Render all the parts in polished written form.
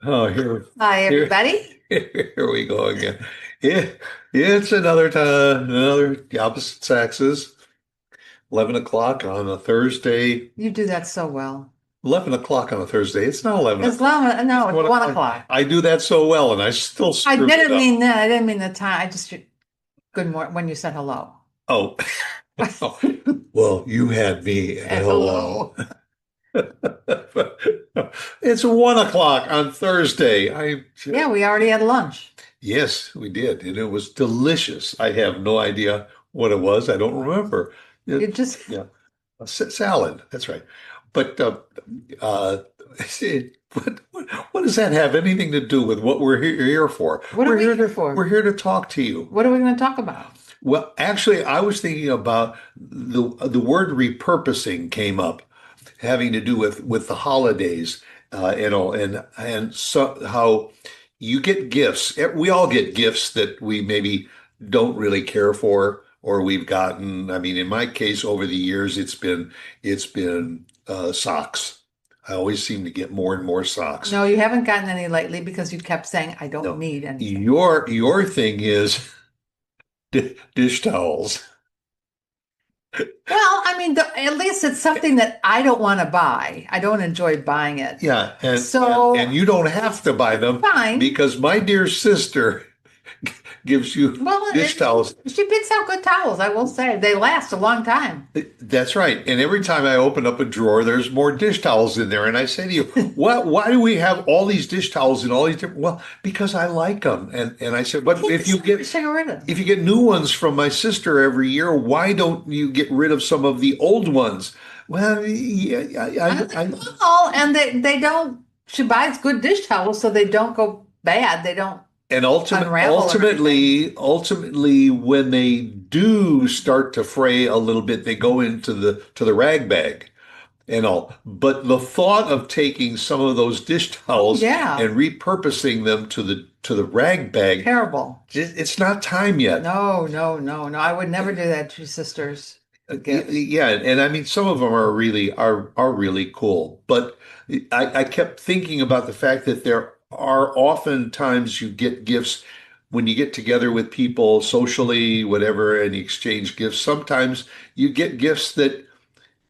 Oh, Hi, here, everybody. here we go again. Yeah, it's another time, another the opposite Saxes. 11 o'clock on a Thursday. You do that so well. 11 o'clock on a Thursday. It's not 11 It's o'clock. 11, no, It's it's one 1 o'clock. o'clock. I do that so well, and I still I screw it didn't up. mean that. I didn't mean the time. I just, good morning, when you said hello. Oh, well, you had me at And hello. hello. It's 1 o'clock on Thursday. Yeah, we already had lunch. Yes, we did, and it was delicious. I have no idea what it was. I don't remember. You It, just, yeah, salad. That's right. But uh, what does that have anything to do with what we're here for? what are We're we here here to for? we're here to talk to you. What are we going to talk about? Well, actually, I was thinking about the word repurposing came up, having to do with the holidays, and so how you get gifts. We all get gifts that we maybe don't really care for, or we've gotten. I mean, in my case, over the years, it's been socks. I always seem to get more and more socks. No, you haven't gotten any lately because you kept saying, I don't No, need anything. your thing is dish towels. Well, I mean, at least it's something that I don't want to buy. I don't enjoy buying it. Yeah, and So you don't have it's to buy them fine. because my dear sister gives you Well, dish towels. she picks out good towels, I will say. They last a long time. That's right. And every time I open up a drawer, there's more dish towels in there. And I say to you, what, why do we have all these dish towels and all these different, well, because I like them. And I said, I but think there's so much to get rid of. if you get new ones from my sister every year, why don't you get rid of some of the old ones? Well, yeah, Well, and they don't, she buys good dish towels so they don't go bad. They don't and unravel or anything. ultimately, when they do start to fray a little bit, they go into the rag bag and all. But the thought of taking some of those dish Oh, towels yeah. and repurposing them to the rag bag, Terrible. it's not time yet. No, no, no, no. I would never do that to your sisters gifts. Yeah, and I mean some of them are really cool, but I kept thinking about the fact that there are often times you get gifts when you get together with people socially, whatever, and you exchange gifts. Sometimes you get gifts that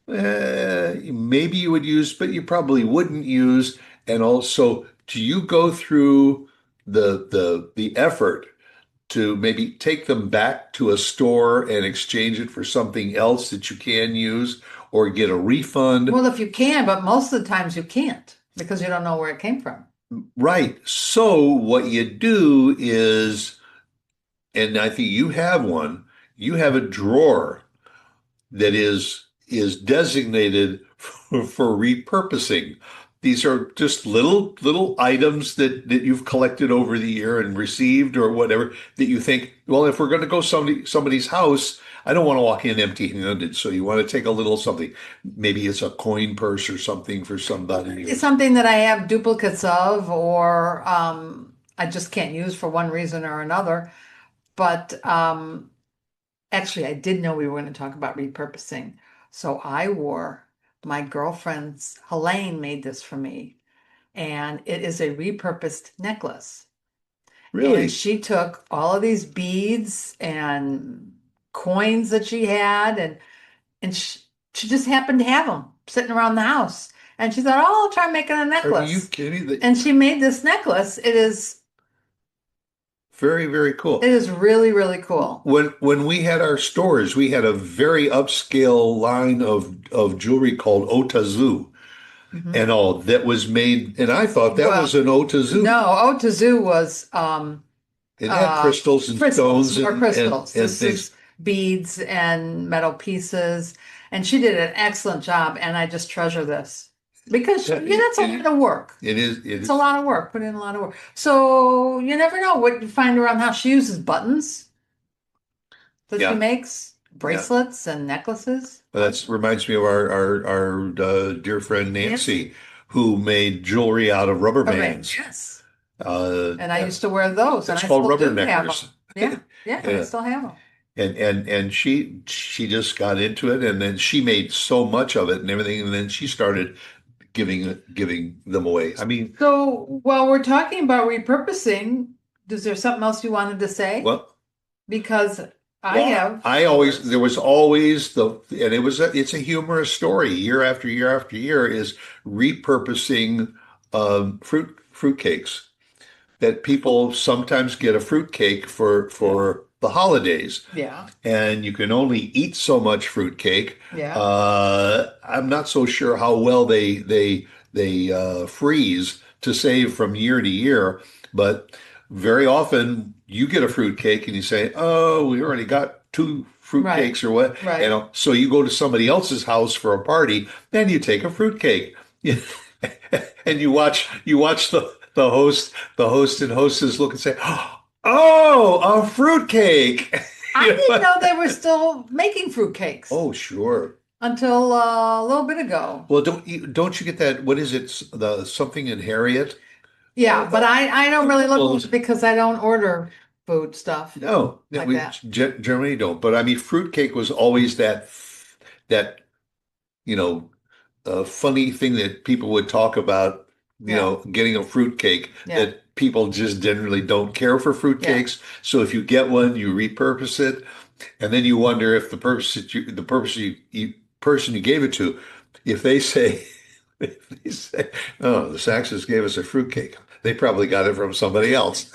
maybe you would use, but you probably wouldn't use. And also, do you go through the effort to maybe take them back to a store and exchange it for something else that you can use or get a refund? Well, if you can, but most of the times you can't because you don't know where it came from. Right. So what you do is, and I think you have one, you have a drawer that is designated for repurposing. These are just little items that you've collected over the year and received or whatever that you think, well, if we're going to go somebody's house, I don't want to walk in empty-handed. So you want to take a little something. Maybe it's a coin purse or something for somebody. It's something that I have duplicates of, or I just can't use for one reason or another. But actually, I did know we were going to talk about repurposing. So I wore my girlfriend's, Helene made this for me, and it is a repurposed necklace. And Really? she took all of these beads and coins that she had, and she just happened to have them sitting around the house. And she thought, oh, I'll try making a Are you necklace. kidding? That And she made this necklace. very, very cool. It is really, really cool. When we had our stores, we had a very upscale line of jewelry called Otazu Mhm. and all that was made, and I thought that Well, was an Otazu. no, Otazu was It had crystals and crystals, stones more and crystals. and This things. is beads and metal pieces. And she did an excellent job. And I just treasure this because Yeah, yeah, that's a lot of work. it is. It It's a is. lot of work, put in a lot of work. So you never know what you find around how she uses buttons that she Yeah, makes, yeah. bracelets and necklaces. Well, that reminds me of our dear friend Nancy. Nancy, who made jewelry out of rubber Rubber band, bands. yes. Uh, And I used to wear those, and it's I called still rubber do have them. neckers. Yeah, yeah, and I Yeah. still have them. And she just got into it, and then she made so much of it and everything, and then she started giving them away. I mean, So while we're talking about repurposing, is there something else you wanted to say? well, Because I well, have I a always there list. was always and it's a humorous story year after year after year is repurposing fruit cakes that people sometimes get a fruit cake Yeah, for the holidays. yeah, And you can only eat so much fruitcake. yeah, I'm not so sure how well they freeze to save from year to year, but very often you get a fruitcake and you say, "Oh, we already got two right, fruitcakes or what?" right. So you go to somebody else's house for a party, then you take a fruitcake. And you watch the host and hostess look and say, "Oh, a fruitcake." I You didn't know? know they were still making fruit cakes Oh, sure. until a little bit ago. Well, don't you get that? What is it? The something in Harriet? Yeah, but I don't really look Well, for it because I don't order food stuff no, no, like we that. generally don't. But I mean, fruitcake was always that you know funny thing that people would talk about. Yeah, Getting a fruitcake yeah, that people just generally don't care for yeah. fruitcakes. So if you get one, you repurpose it. And then you wonder if the person you gave it to, if they say, if they say, "Oh, the Saxes gave us a fruitcake," they probably got it from somebody else,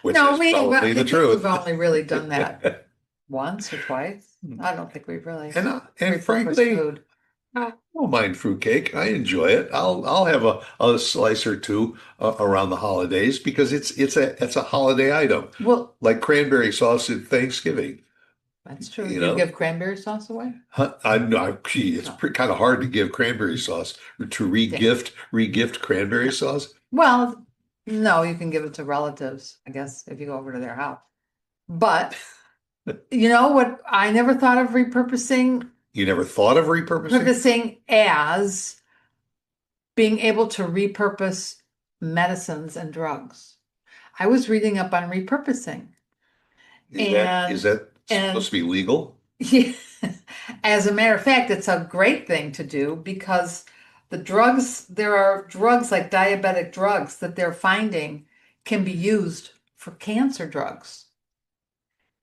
which No, is probably I the think we've truth. only really done that once or twice. I don't think we've really And repurposed frankly, food. I don't mind fruitcake. I enjoy it. I'll have a slice or two around the holidays because it's a holiday item, Well, like cranberry sauce at Thanksgiving. that's true. You Do you know. give cranberry sauce away? Gee, it's No. kind of hard to give cranberry sauce to Yeah. regift cranberry No. sauce. Well, no, you can give it to relatives, I guess, if you go over to their house. But you know what? I never thought of You never thought of repurposing? repurposing as being able to repurpose medicines and drugs. I was reading up on repurposing Is and that supposed and to be legal? yeah, as a matter of fact, it's a great thing to do because there are drugs like diabetic drugs that they're finding can be used for cancer drugs.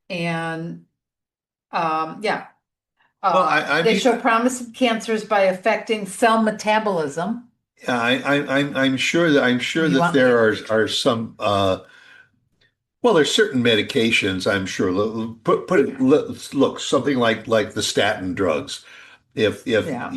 And yeah, Well, I they mean, show promise in cancers by affecting cell metabolism. You that want me to? there are some well, there's certain medications. I'm sure. Put it look something like the statin drugs. If Yeah.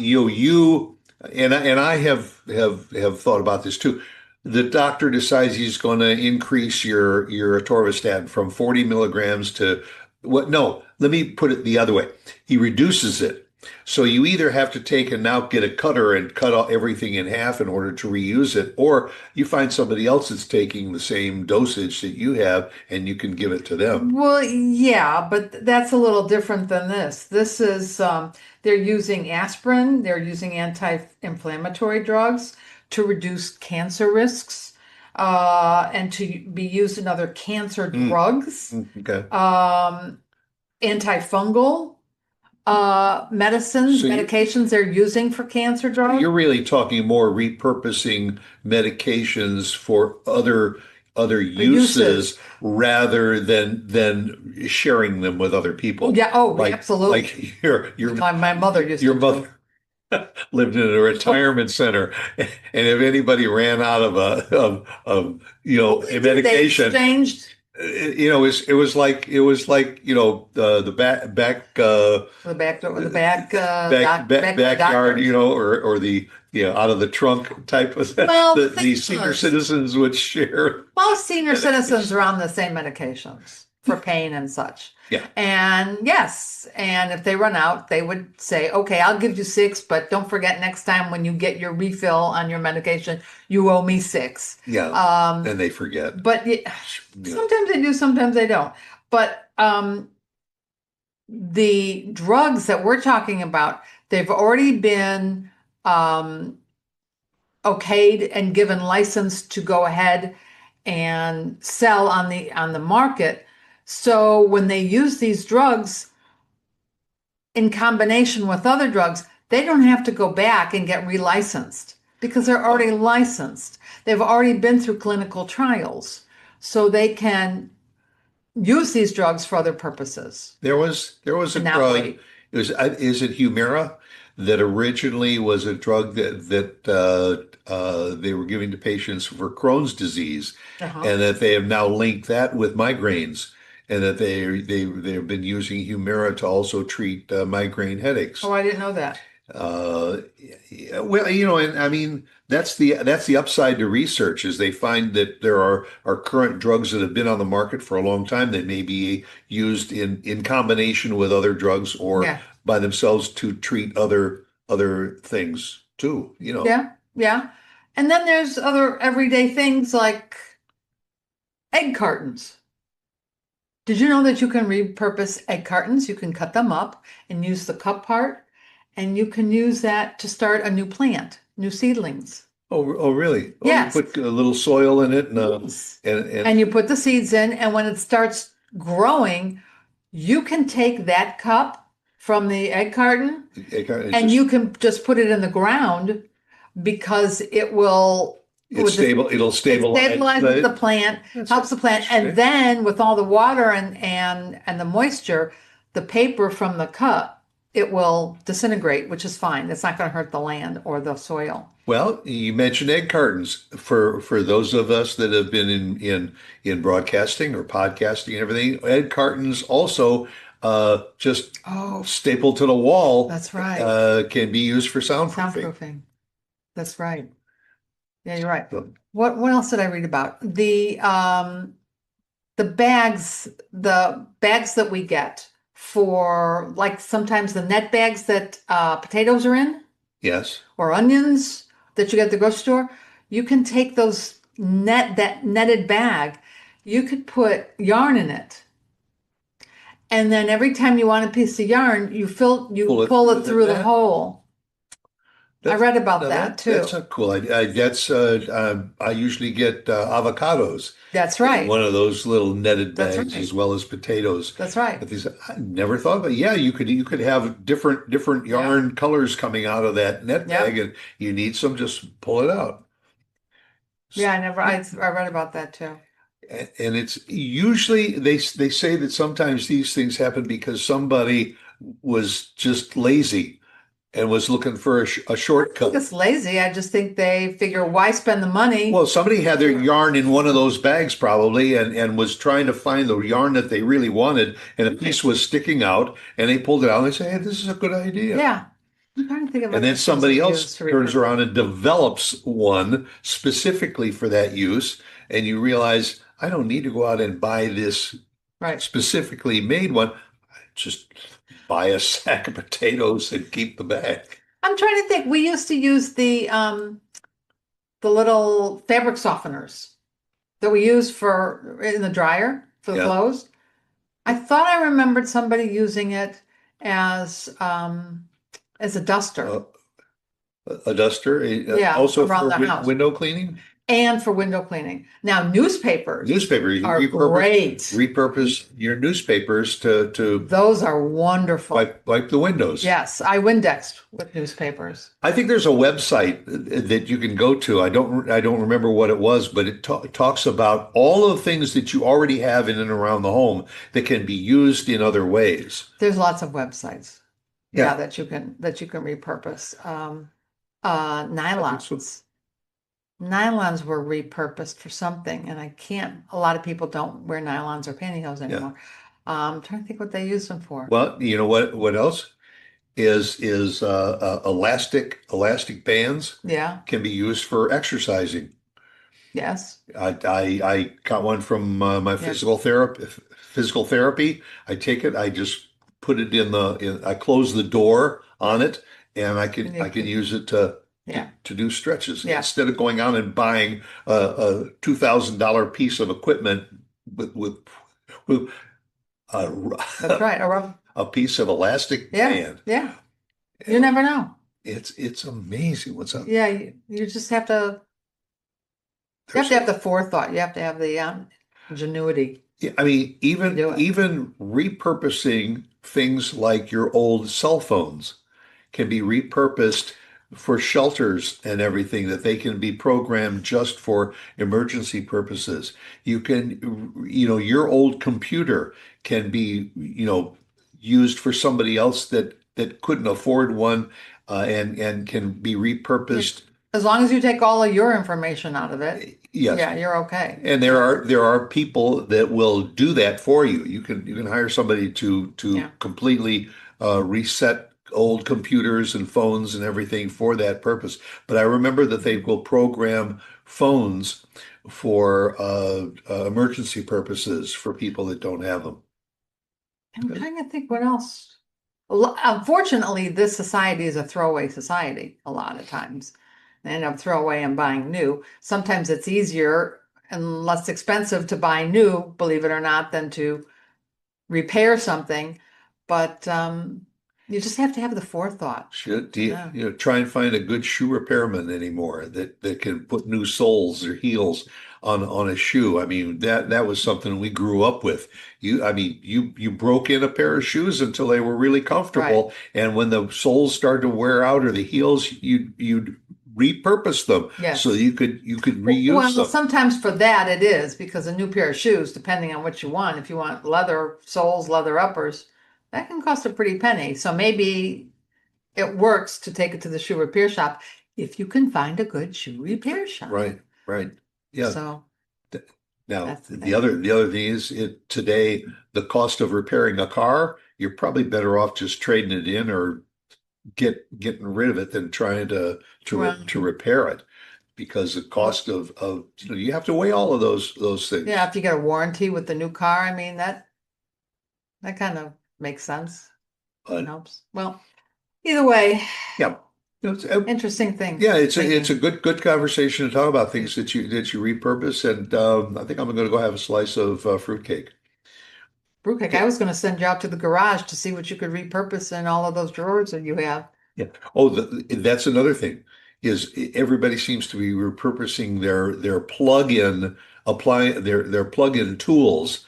and I have thought about this too. The doctor decides he's going to increase your atorvastatin from 40 milligrams to what? No, let me put it the other way. He reduces it. So you either have to take and now get a cutter and cut everything in half in order to reuse it, or you find somebody else that's taking the same dosage that you have and you can give it to them. Well, yeah, but that's a little different than this. This is they're using aspirin, they're using anti-inflammatory drugs to reduce cancer risks, and to be used in other cancer Mm, drugs, okay. um, antifungal medicines, So you medications they're using for cancer drugs you're really talking more repurposing medications for other or uses. uses rather than sharing them with other Oh, people. yeah, oh, absolutely. Like your My mother used your to do. mother lived in a retirement center, and if anybody ran out of What a they do, they medication, exchanged it was like the the back door backyard, doctors. or the out of the trunk type of Well, the thing the senior was, citizens would share most senior citizens medication. are on the same medications for pain and such. Yeah, And yes, and if they run out, they would say, okay, I'll give you six, but don't forget next time when you get your refill on your medication, you owe me six. yeah, Um, and they forget. but Yeah. sometimes they do, sometimes they don't. But the drugs that we're talking about, they've already been um, okayed and given license to go ahead and sell on the market. So when they use these drugs in combination with other drugs, they don't have to go back and get relicensed. because they're already licensed. They've already been through clinical trials, so they can use these drugs for other purposes There was a and not drug. wait. It was is it Humira that originally was a drug that they were giving to patients for Crohn's disease, Uh-huh. and that they have now linked that with migraines, and that they've been using Humira to also treat migraine Oh, headaches. I didn't know that. Yeah, well, and I mean that's the upside to research is they find that there are current drugs that have been on the market for a long time that may be used in combination with other drugs or Yeah. by themselves to treat other things too, Yeah. Yeah. And then there's other everyday things like egg cartons. Did you know that you can repurpose egg cartons? You can cut them up and use the cup part, and you can use that to start a new plant, new seedlings. Oh, really? Oh, you Yes. put a little soil in it and Yes. and And you put the seeds in, and when it starts growing, you can take that cup from the egg carton it and just you can just put it in the ground because it will, it's with the stable. It'll it stabilize stabilizes the plant, that's helps the plant, and interesting. then with all the water and the moisture, the paper from the cup, it will disintegrate, which is fine. It's not going to hurt the land or the soil. Well, you mentioned egg cartons. For those of us that have been in broadcasting or podcasting and everything, egg cartons also just Oh, stapled to the wall that's right. can be used for soundproofing. Soundproofing. That's right. Yeah, you're right. So, What else did I read about? The bags that we get for like sometimes the net bags that potatoes are in yes. or onions that you get at the grocery store, you can take that netted bag, you could put yarn in it. And then every time you want a piece of yarn, you Pull it pull through it through the that. hole. I That's read about now that that's too. a cool idea. I usually get avocados That's in right. one of those little netted That's bags as right. well as potatoes. That's right. But these I never thought about. Yeah, you could have different Yep. yarn colors coming out of that net bag, Yep. and you need some, just pull it out. Yeah, I read about that too. And it's usually they say that sometimes these things happen because somebody was just lazy and was looking for a I think shortcut. it's lazy. I just think they figure why spend the Well, money? somebody had their yarn in one of those bags probably and was trying to find the yarn that they really wanted, and a piece was sticking out, and they pulled it out and they say, "Hey, this is a good idea." Yeah. I'm trying to think of And then other things somebody we else use to turns repurpose. around and develops one specifically for that use, and you realize, I don't need to go out and buy this Right. specifically made one. Just buy a sack of potatoes and keep the bag. I'm trying to think. We used to use the little fabric softeners that we use for in the dryer for the Yeah. clothes. I thought I remembered somebody using it as as a duster. Uh, a duster, Yeah, also around for the house. window cleaning. And for window cleaning. Now, newspapers Newspaper, you are great. repurpose your newspapers to Those are wonderful. wipe the windows. Yes, I Windexed with newspapers. I think there's a website that you can go to. I don't remember what it was, but it talks about all of the things that you already have in and around the home that can be used in other ways. There's lots of websites, yeah, Yeah, that you can repurpose. I think so. Nylons. Nylons were repurposed for something, and I can't. A lot of people don't wear nylons or pantyhose Yeah. anymore. I'm trying to think what they use them for. Well, you know what else is elastic bands Yeah. can be used for exercising. Yes. I got one from my Yeah. physical therapy. Physical therapy. I take it. I just put it I close the door on it, and I can And I you can could. use it to Yeah. to do stretches Yeah. instead of going out and buying a $2,000 piece of equipment with a, That's right. A rub. a piece of elastic Yeah. band. Yeah. You never know. It's amazing what's up. Yeah. You just have to. You have There's to have the forethought. You have to have the ingenuity Yeah, I mean, to do it. even repurposing things like your old cell phones can be repurposed for shelters and everything that they can be programmed just for emergency purposes. You can, your old computer can be, used for somebody else that couldn't afford one, and can be Yeah. repurposed. As long as you take all of your information out of it, Yes. yeah, you're okay. And Yeah, there are people that will do that for you. You can hire somebody to yeah. completely reset old computers and phones and everything for that purpose. But I remember that they will program phones for emergency purposes for people that don't have them. I'm trying to think what else. Unfortunately, this society is a throwaway society a lot of times. They end up throwaway and buying new. Sometimes it's easier and less expensive to buy new, believe it or not, than to repair something. But you just have to have the forethought. Should Yeah, try and find a good shoe repairman anymore that can put new soles or heels on a shoe. I mean, that was something we grew up with. I mean, you broke in a pair of shoes until they were really right. comfortable, and when the soles started to wear out or the heels, you'd repurpose them so Yes. you could reuse Well, them. sometimes for that it is because a new pair of shoes, depending on what you want, if you want leather soles, leather uppers, that can cost a pretty penny. So maybe it works to take it to the shoe repair shop if you can find a good shoe repair shop. Right, right. Yeah. So Th- Now, that's the the thing. other thing is today, the cost of repairing a car, you're probably better off just trading it in or getting rid of it than trying Well, to repair it, because the well, cost of you have to weigh all of those yeah, things. if you get a warranty with the new car, I mean that kind of makes sense and But helps. Well, either way, yeah, it's, interesting yeah, it's a thinking. good conversation to talk about Yeah. things that you repurpose, and I think I'm going to go have a slice of fruitcake. Fruitcake, I Okay. was going to send you out to the garage to see what you could repurpose in all of those drawers that you have. Yeah. Oh, that's another thing is everybody seems to be repurposing their plug-in their plug-in tools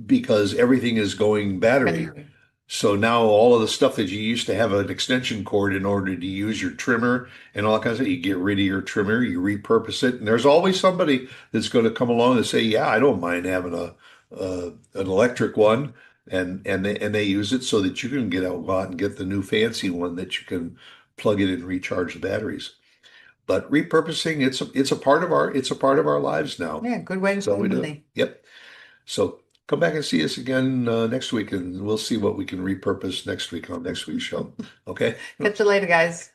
because everything is going battery. Battery. So now all of the stuff that you used to have an extension cord in order to use your trimmer and all that kind of stuff, you get rid of your trimmer, you repurpose it, and there's always somebody that's going to come along and say, "Yeah, I don't mind having an electric one," and they use it so that you can go out and get the new fancy one that you can plug it in and recharge the batteries. But repurposing, it's a part of our lives now. Yeah, good way to So we save do it. money. Yep. So come back and see us again next week, and we'll see what we can repurpose next week on next week's show. Okay? Catch you later, guys.